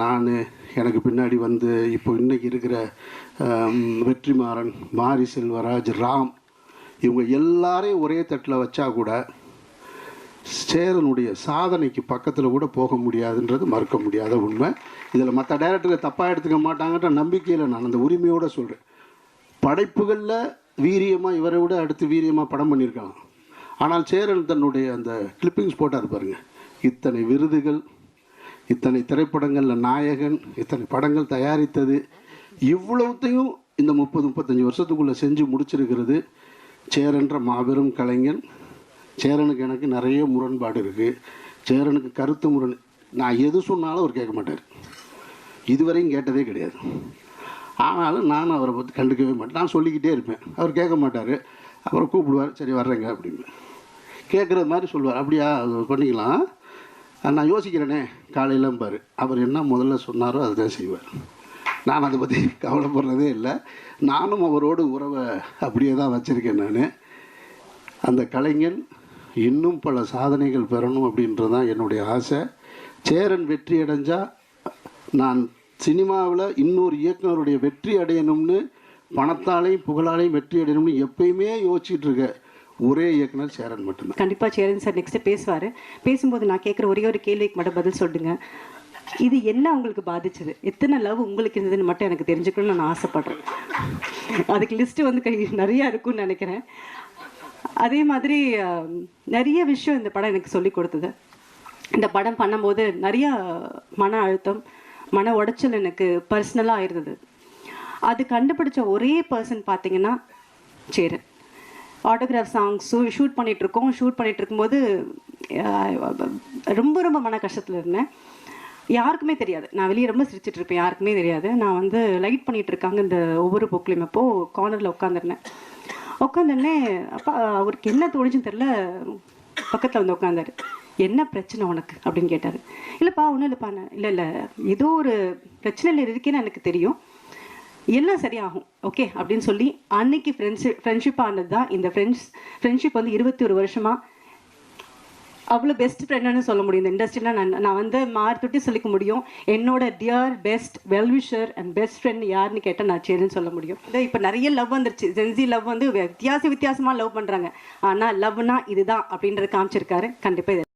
நான் எனக்கு பின்னாடி வந்து இப்போ இன்றைக்கி இருக்கிற வெற்றிமாறன், மாரி செல்வராஜ், ராம், இவங்க எல்லாரையும் ஒரே தட்டில் வச்சா கூட சேரனுடைய சாதனைக்கு பக்கத்தில் கூட போக முடியாதுன்றது மறுக்க முடியாத உண்மை. இதில் மற்ற டைரக்டர்கள் தப்பாக எடுத்துக்க மாட்டாங்கன்ற நம்பிக்கையில் நான் அந்த உரிமையோடு சொல்கிறேன். படைப்புகளில் வீரியமாக இவரை விட அடுத்து வீரியமாக படம் பண்ணியிருக்காங்க. ஆனால் சேரன் தன்னுடைய அந்த கிளிப்பிங்ஸ் போட்டார் பாருங்கள். இத்தனை விருதுகள், இத்தனை திரைப்படங்களில் நாயகன், இத்தனை படங்கள் தயாரித்தது, இவ்வளவுத்தையும் இந்த 30-35 வருஷத்துக்குள்ளே செஞ்சு முடிச்சிருக்கிறது சேரன்ற மாபெரும் கலைஞன். சேரனுக்கு எனக்கு நிறைய முரண்பாடு இருக்குது. சேரனுக்கு கருத்து முரண். நான் எது சொன்னாலும் அவர் கேட்க மாட்டார். இதுவரையும் கேட்டதே கிடையாது. ஆனாலும் நான் அவரை பற்றி கண்டுக்கவே மாட்டேன். நான் சொல்லிக்கிட்டே இருப்பேன், அவர் கேட்க மாட்டார். அப்புறம் கூப்பிடுவார், சரி வர்றேங்க அப்படின்னு கேட்குறது மாதிரி சொல்லுவார். அப்படியா, அது பண்ணிக்கலாம், நான் யோசிக்கிறேனே காலையிலம்பார். அவர் என்ன முதல்ல சொன்னாரோ அதுதான் செய்வார். நான் அதை பற்றி கவலைப்படுறதே இல்லை. நானும் அவரோடு உறவை அப்படியே தான் வச்சுருக்கேன். நான் அந்த கலைஞன் இன்னும் பல சாதனைகள் பெறணும் அப்படின்றது தான் என்னுடைய ஆசை. சேரன் வெற்றி அடைஞ்சால் நான் சினிமாவில் இன்னொரு இயக்குனருடைய வெற்றி அடையணும்னு, பணத்தாலையும் புகழாலையும் வெற்றி அடையணும்னு எப்பயுமே யோசிச்சுட்டு இருக்க ஒரே இயக்குனர் சேரன் மட்டும்தான். கண்டிப்பாக சேரன் சார் நெக்ஸ்ட்டு பேசுவார். பேசும்போது நான் கேட்குற ஒரே ஒரு கேள்விக்கு மட்டும் பதில் சொல்லுங்க. இது என்ன உங்களுக்கு பாதிச்சது, எத்தனை லவ் உங்களுக்கு இருந்ததுன்னு மட்டும் எனக்கு தெரிஞ்சுக்கணும்னு நான் ஆசைப்பட்றேன். அதுக்கு லிஸ்ட்டு வந்து நிறையா இருக்குன்னு நினைக்கிறேன். அதே மாதிரி நிறைய விஷயம் இந்த படம் எனக்கு சொல்லி கொடுத்தது. இந்த படம் பண்ணும்போது நிறைய மன அழுத்தம், மன உடைச்சல் எனக்கு பர்சனலாக இருந்தது. அது கண்டுபிடிச்ச ஒரே பர்சன் பார்த்தீங்கன்னா சேரன். ஆட்டோகிராஃப் சாங்ஸ் ஷூட் பண்ணிகிட்ருக்கோம். ஷூட் பண்ணிகிட்டு இருக்கும்போது ரொம்ப ரொம்ப மன கஷ்டத்தில் இருந்தேன். யாருக்குமே தெரியாது, நான் வெளியே ரொம்ப சிரிச்சிட்ருப்பேன், யாருக்குமே தெரியாது. நான் வந்து லைட் பண்ணிகிட்டு இருக்காங்க இந்த ஒவ்வொரு புக்லையும். அப்போது கார்னரில் உட்காந்துருந்தேன். அப்போ அவருக்கு என்ன தோணுச்சுன்னு தெரில, பக்கத்தில் வந்து உட்காந்தார். என்ன பிரச்சனை உனக்கு அப்படின்னு கேட்டார். இல்லைப்பா ஒன்றும் இல்லைப்பா. இல்லை ஏதோ ஒரு பிரச்சனையில் இருக்கேன்னு எனக்கு தெரியும், எல்லாம் சரியாகும் ஓகே அப்படின்னு சொல்லி அன்னைக்கு ஃப்ரெண்ட்ஷிப் ஆனது தான் இந்த ஃப்ரெண்ட்ஷிப் வந்து 21 வருஷமாக அவ்வளோ பெஸ்ட் ஃப்ரெண்டுன்னு சொல்ல முடியும். இந்த இண்டஸ்ட்ரியில் நான் வந்து தொட்டி சொல்லிக்க முடியும். என்னோட dear best well-wisher and best friend யாருன்னு கேட்டால் நான் சேரன்னு சொல்ல முடியும். இப்போ நிறைய லவ் வந்துருச்சு. ஜென்சி லவ் வந்து வித்தியாசமாக லவ் பண்ணுறாங்க. ஆனால் லவ்னா இதுதான் அப்படின்றத காமிச்சிருக்காரு. கண்டிப்பாக